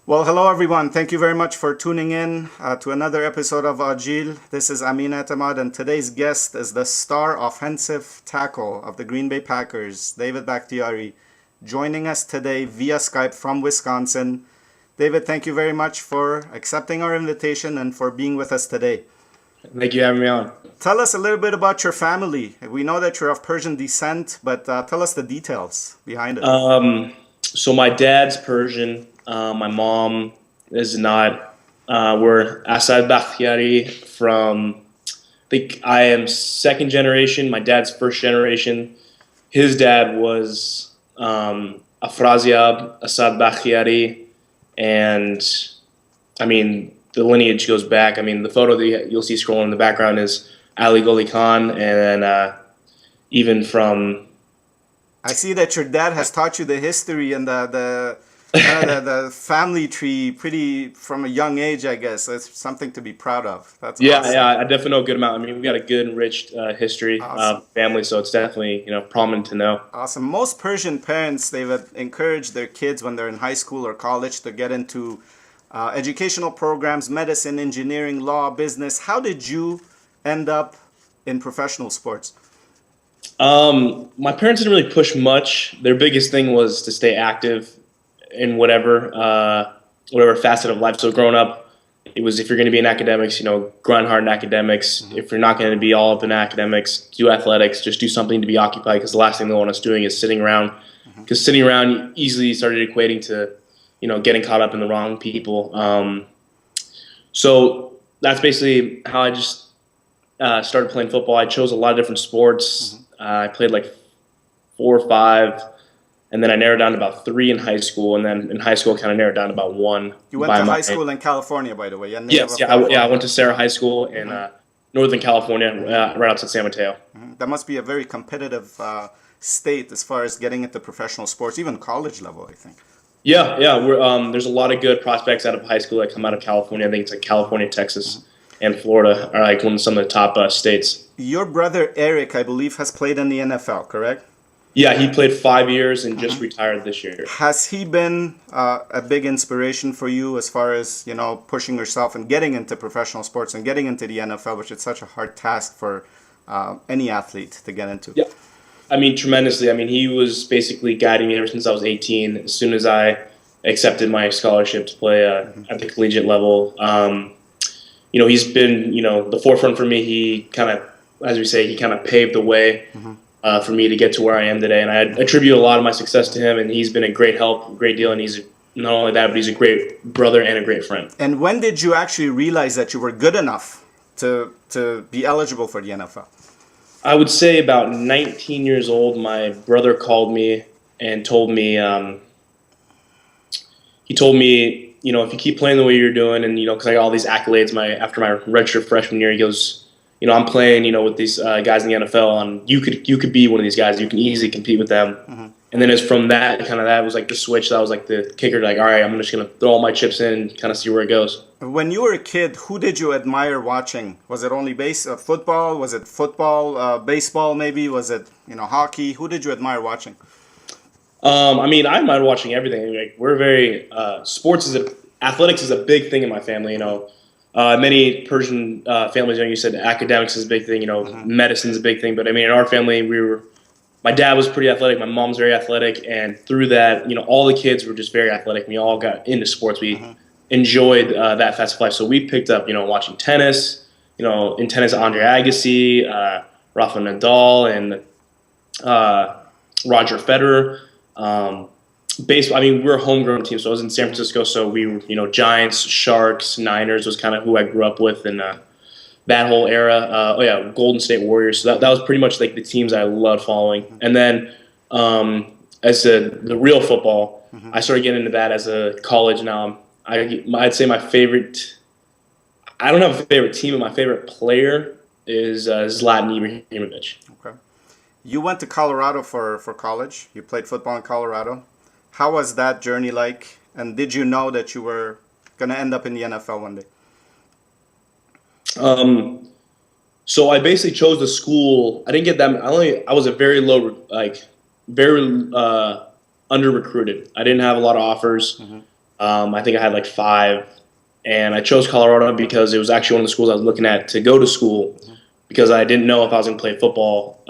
Well, hello everyone. Thank you very much for tuning in to another episode of Ajil. This is Amin Atamad, and today's guest is the star offensive tackle of the Green Bay Packers, David Bakhtiari, joining us today via Skype from Wisconsin. David, thank you very much for accepting our invitation and for being with us today. Thank you for having me on. Tell us a little bit about your family. We know that you're of Persian descent, but tell us the details behind it. So my dad's Persian. My mom is not. We're Afrasiab Bakhtiari from. I think I am second generation. My dad's first generation. His dad was Afrasiab Bakhtiari, and I mean the lineage goes back. I mean the photo that you'll see scrolling in the background is Ali Goli Khan, and then even from. I see that your dad has taught you the history and the family tree pretty from a young age, I guess. That's something to be proud of. That's awesome. Yeah, I definitely know a good amount. I mean, we got a good enriched history Awesome. family, so it's definitely prominent to know. Awesome. Most Persian parents, they would encourage their kids when they're in high school or college to get into educational programs, medicine, engineering, law, business. How did you end up in professional sports? My parents didn't really push much. Their biggest thing was to stay active in whatever facet of life. So growing up, it was if you're going to be in academics, grind hard in academics. Mm-hmm. If you're not going to be all up in academics, do athletics. Just do something to be occupied, because the last thing they want us doing is sitting around. Because sitting around easily started equating to, getting caught up in the wrong people. So that's basically how I just started playing football. I chose a lot of different sports. I played like 4 or 5, and then I narrowed down to about 3 in high school, and then in high school I kind of narrowed down to about 1. You went to high school in California, by the way. Yes, I went to Sarah High School in Northern California, right outside San Mateo. That must be a very competitive state as far as getting into professional sports, even college level, I think. Yeah, there's a lot of good prospects out of high school that come out of California. I think it's like California, Texas, and Florida are like some of the top states. Your brother Eric, I believe, has played in the NFL, correct? Yeah, he played 5 years and just retired this year. Has he been a big inspiration for you as far as, pushing yourself and getting into professional sports and getting into the NFL, which is such a hard task for any athlete to get into? Yeah, I mean, tremendously. I mean, he was basically guiding me ever since I was 18. As soon as I accepted my scholarship to play at the collegiate level, he's been, the forefront for me. He kind of, as we say, he kind of paved the way for me to get to where I am today. And I attribute a lot of my success to him, and he's been a great help, a great deal. And he's not only that, but he's a great brother and a great friend. And when did you actually realize that you were good enough to be eligible for the NFL? I would say about 19 years old, my brother called me and told me, if you keep playing the way you're doing, and, because I got all these accolades after my redshirt freshman year, he goes, I'm playing, with these guys in the NFL, and you could be one of these guys. You can easily compete with them. And then it's from that was like the switch. That was like the kicker. Like, all right, I'm just gonna throw all my chips in and kind of see where it goes. When you were a kid, who did you admire watching? Was it only football? Was it football, baseball? Maybe was it hockey? Who did you admire watching? I mean, I admire watching everything. Like, we're very athletics is a big thing in my family. Many Persian families, you said academics is a big thing, medicine's a big thing. But I mean, in our family, my dad was pretty athletic, my mom's very athletic, and through that, all the kids were just very athletic. We all got into sports. We enjoyed that facet of life. So we picked up, watching tennis, in tennis, Andre Agassi, Rafa Nadal, and Roger Federer. Baseball, I mean, we're a homegrown team, so I was in San Francisco, so we were, Giants, Sharks, Niners was kind of who I grew up with, and that whole era. Golden State Warriors. So that was pretty much like the teams I loved following. And then as the real football, I started getting into that as a college. Now I'd say my favorite. I don't have a favorite team, but my favorite player is Zlatan Ibrahimovic. Okay. You went to Colorado for college. You played football in Colorado. How was that journey like? And did you know that you were going to end up in the NFL one day? So I basically chose the school. I didn't get that. I was a very very under recruited. I didn't have a lot of offers. I think I had like five, and I chose Colorado because it was actually one of the schools I was looking at to go to school because I didn't know if I was going to play football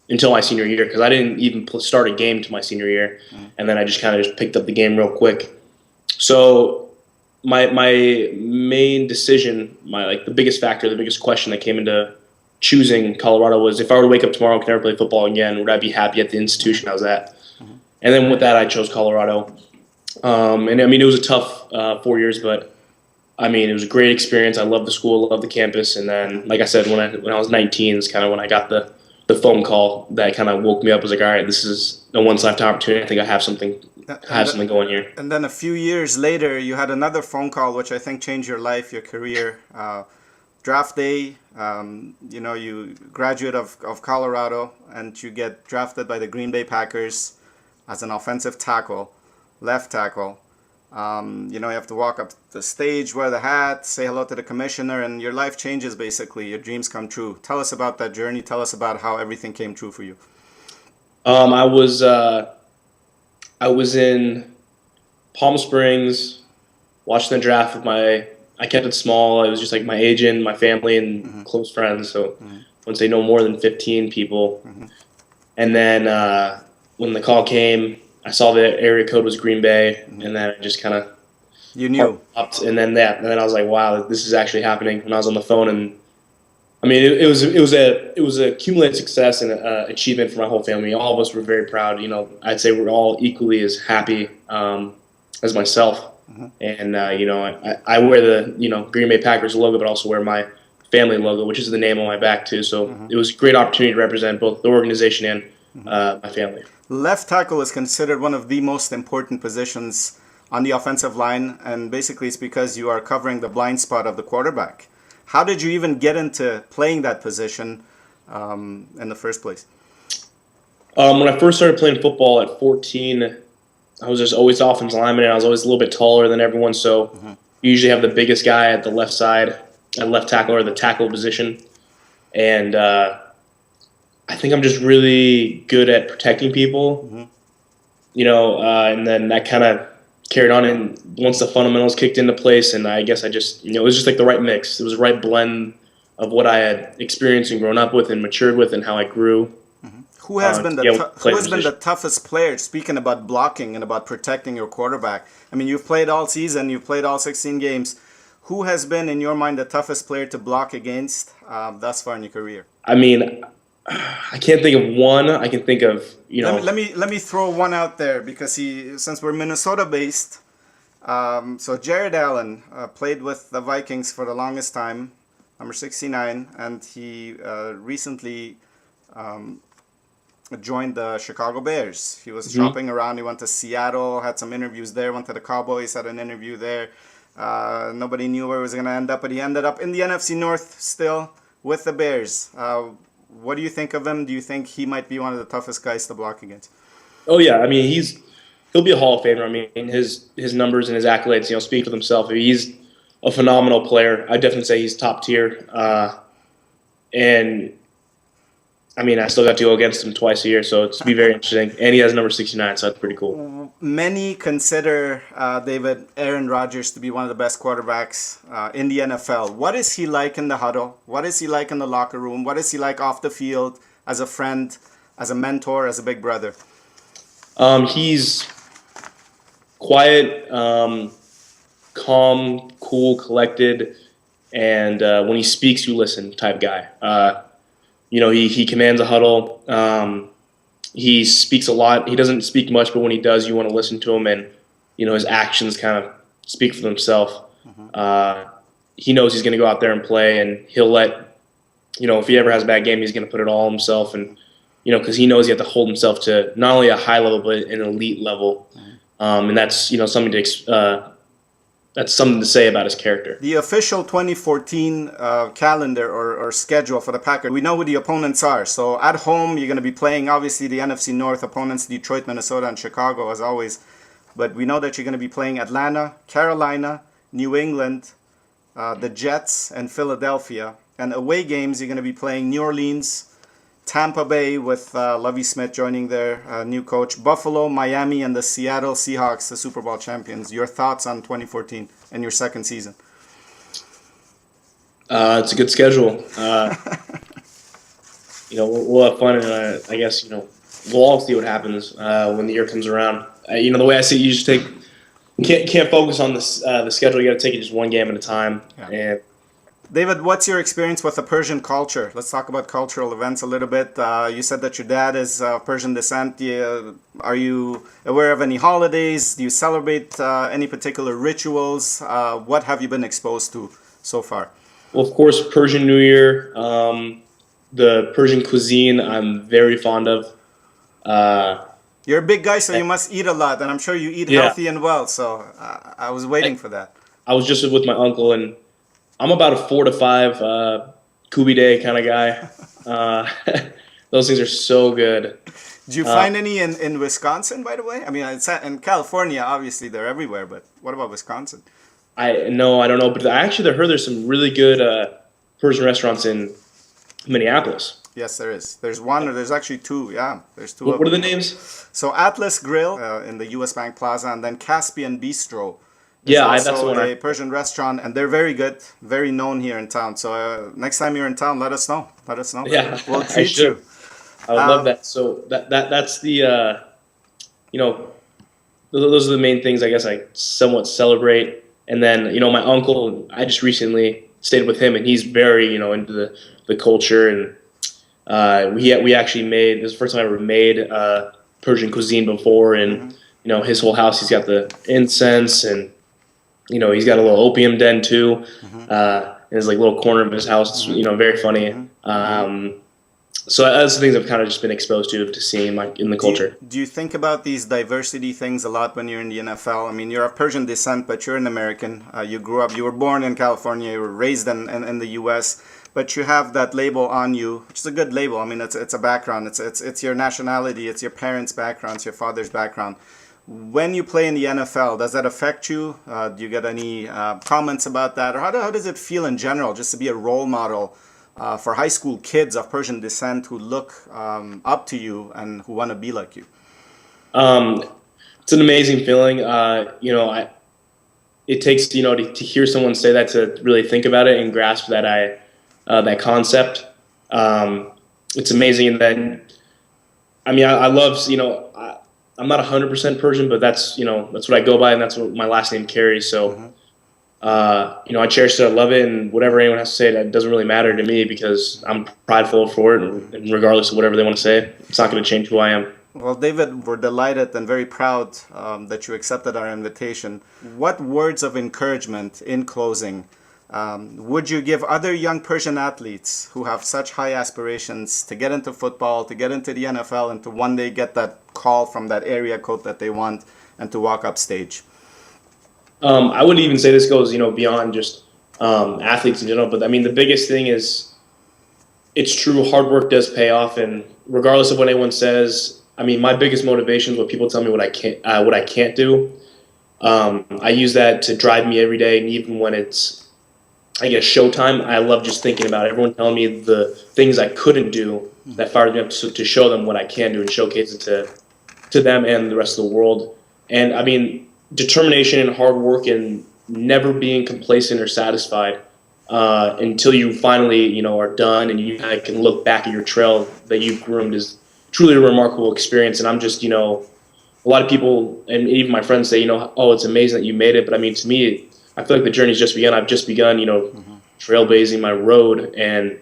until my senior year because I didn't even start a game to my senior year, and then I just kind of just picked up the game real quick. So my main decision, the biggest factor, the biggest question that came into choosing Colorado was if I were to wake up tomorrow and could never play football again, would I be happy at the institution I was at? And then with that, I chose Colorado. And I mean, it was a tough 4 years, but I mean, it was a great experience. I loved the school, loved the campus. And then, like I said, when I was 19 is kind of when I got the phone call that kind of woke me up. I was like, all right, this is a once lifetime opportunity. I think I have something going here. And then a few years later, you had another phone call, which I think changed your life, your career. Draft day, you graduate of Colorado, and you get drafted by the Green Bay Packers as an offensive tackle, left tackle. You have to walk up the stage, wear the hat, say hello to the commissioner, and your life changes basically. Your dreams come true. Tell us about that journey. Tell us about how everything came true for you. I was in Palm Springs, watching the draft with I kept it small. It was just like my agent, my family, and close friends. So I wouldn't say no more than 15 people. And then when the call came, I saw the area code was Green Bay, and then I just kind of you knew. And then I was like, wow, this is actually happening. When I was on the phone, and I mean, it was a cumulative success and achievement for my whole family. All of us were very proud. I'd say we're all equally as happy as myself. And I wear the Green Bay Packers logo, but also wear my family logo, which is the name on my back too. So it was a great opportunity to represent both the organization and my family. Left tackle is considered one of the most important positions on the offensive line, and basically it's because you are covering the blind spot of the quarterback. How did you even get into playing that position in the first place? When I first started playing football at 14, I was just always offensive lineman, and I was always a little bit taller than everyone, so you usually have the biggest guy at the left side, at left tackle or the tackle position. And I think I'm just really good at protecting people, and then that kind of carried on. And once the fundamentals kicked into place, and I guess I just, it was just like the right mix. It was the right blend of what I had experienced and grown up with and matured with and how I grew. Who has been the toughest player, speaking about blocking and about protecting your quarterback? I mean, you've played all season, you've played all 16 games. Who has been, in your mind, the toughest player to block against thus far in your career? I mean, I can't think of one. I can think of, Let me throw one out there because since we're Minnesota-based, so Jared Allen played with the Vikings for the longest time, number 69, and he recently joined the Chicago Bears. He was shopping around. He went to Seattle, had some interviews there, went to the Cowboys, had an interview there. Nobody knew where he was going to end up, but he ended up in the NFC North still with the Bears. What do you think of him? Do you think he might be one of the toughest guys to block against? Oh, yeah. I mean, he'll be a Hall of Famer. I mean, his numbers and his accolades, speak for themselves. He's a phenomenal player. I definitely say he's top tier. And I mean, I still got to go against him twice a year, so it's be very interesting. And he has number 69, so that's pretty cool. Many consider Aaron Rodgers to be one of the best quarterbacks in the NFL. What is he like in the huddle? What is he like in the locker room? What is he like off the field as a friend, as a mentor, as a big brother? He's quiet, calm, cool, collected, and when he speaks, you listen type guy. He commands a huddle. He speaks a lot. He doesn't speak much, but when he does, you want to listen to him, and his actions kind of speak for themselves. He knows he's going to go out there and play, and he'll let if he ever has a bad game, he's going to put it all on himself, and because he knows he has to hold himself to not only a high level but an elite level, and that's something to that's something to say about his character. The official 2014 calendar or schedule for the Packers, we know who the opponents are. So at home, you're going to be playing, obviously, the NFC North opponents, Detroit, Minnesota, and Chicago, as always. But we know that you're going to be playing Atlanta, Carolina, New England, the Jets, and Philadelphia. And away games, you're going to be playing New Orleans, Tampa Bay with Lovie Smith joining their new coach. Buffalo, Miami, and the Seattle Seahawks, the Super Bowl champions. Your thoughts on 2014 and your second season? It's a good schedule. We'll have fun, and I guess we'll all see what happens when the year comes around. The way I see it, you just can't focus on the schedule. You got to take it just one game at a time. Yeah. And David, what's your experience with the Persian culture? Let's talk about cultural events a little bit. You said that your dad is Persian descent. Are you aware of any holidays? Do you celebrate any particular rituals? What have you been exposed to so far? Well, of course, Persian New Year. The Persian cuisine I'm very fond of. You're a big guy, so you must eat a lot, and I'm sure you eat healthy and well. So I was waiting for that. I was just with my uncle, and I'm about a 4 to 5 kubi day kind of guy. Those things are so good. Do you find any in Wisconsin, by the way? I mean, it's in California, obviously they're everywhere, but what about Wisconsin? I don't know, but I actually heard there's some really good Persian restaurants in Minneapolis. Yes, there is. There's one, or there's actually two. Yeah, there's two. What are the names? So Atlas Grill in the U.S. Bank Plaza, and then Caspian Bistro. That's the one. A Persian restaurant, and they're very good, very known here in town. So next time you're in town, let us know. Let us know. Yeah, we'll treat you. I would love that. So that's the those are the main things I guess I somewhat celebrate. And then my uncle, I just recently stayed with him, and he's very into the culture, and we actually made this is the first time I ever made Persian cuisine before, and his whole house, he's got the incense, and he's got a little opium den too, in his little corner of his house. It's very funny. So that's the things I've kind of just been exposed to seeing in the culture. Do you think about these diversity things a lot when you're in the NFL? I mean, you're of Persian descent, but you're an American. You were born in California, you were raised in the U.S., but you have that label on you, which is a good label. I mean, it's a background. It's your nationality. It's your parents' background. It's your father's background. When you play in the NFL, does that affect you? Do you get any comments about that? Or how does it feel in general just to be a role model for high school kids of Persian descent who look up to you and who want to be like you? It's an amazing feeling. It takes to hear someone say that to really think about it and grasp that that concept. It's amazing. And then, I love I'm not 100% Persian, but that's what I go by, and that's what my last name carries. So. I cherish it, I love it, and whatever anyone has to say, that doesn't really matter to me because I'm prideful for it, and regardless of whatever they want to say, it's not going to change who I am. Well, David, we're delighted and very proud that you accepted our invitation. What words of encouragement in closing would you give other young Persian athletes who have such high aspirations to get into football, to get into the NFL, and to one day get that call from that area code that they want and to walk up stage? I wouldn't even say this goes, beyond just athletes in general. But the biggest thing is, it's true. Hard work does pay off, and regardless of what anyone says, my biggest motivation is what people tell me what I can't do. I use that to drive me every day, and even when it's, I guess, showtime, I love just thinking about everyone telling me the things I couldn't do that fires me up to show them what I can do and showcase it to them and the rest of the world. And determination and hard work and never being complacent or satisfied until you finally, are done and you can look back at your trail that you've groomed is truly a remarkable experience. And I'm just, a lot of people and even my friends say, oh, it's amazing that you made it. But to me, I feel like the journey's just begun. I've just begun, trailblazing my road. And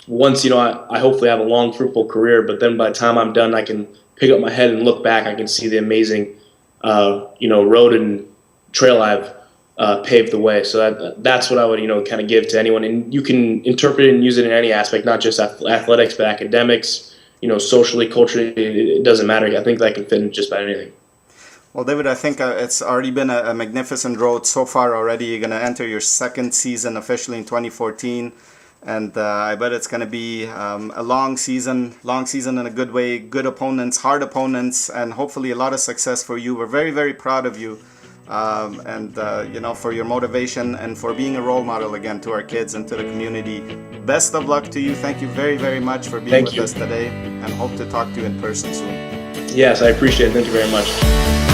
once, I hopefully have a long, fruitful career. But then by the time I'm done, I can pick up my head and look back. I can see the amazing road and trail I've paved the way. So that's what I would, kind of give to anyone. And you can interpret it and use it in any aspect, not just athletics, but academics, socially, culturally, it doesn't matter. I think that can fit in just about anything. Well, David, I think it's already been a magnificent road so far already. You're going to enter your second season officially in 2014. And I bet it's going to be a long season in a good way, good opponents, hard opponents, and hopefully a lot of success for you. We're very, very proud of you. and for your motivation and for being a role model again to our kids and to the community. Best of luck to you. Thank you very, very much for being with us today, and hope to talk to you in person soon. Yes, I appreciate it. Thank you very much.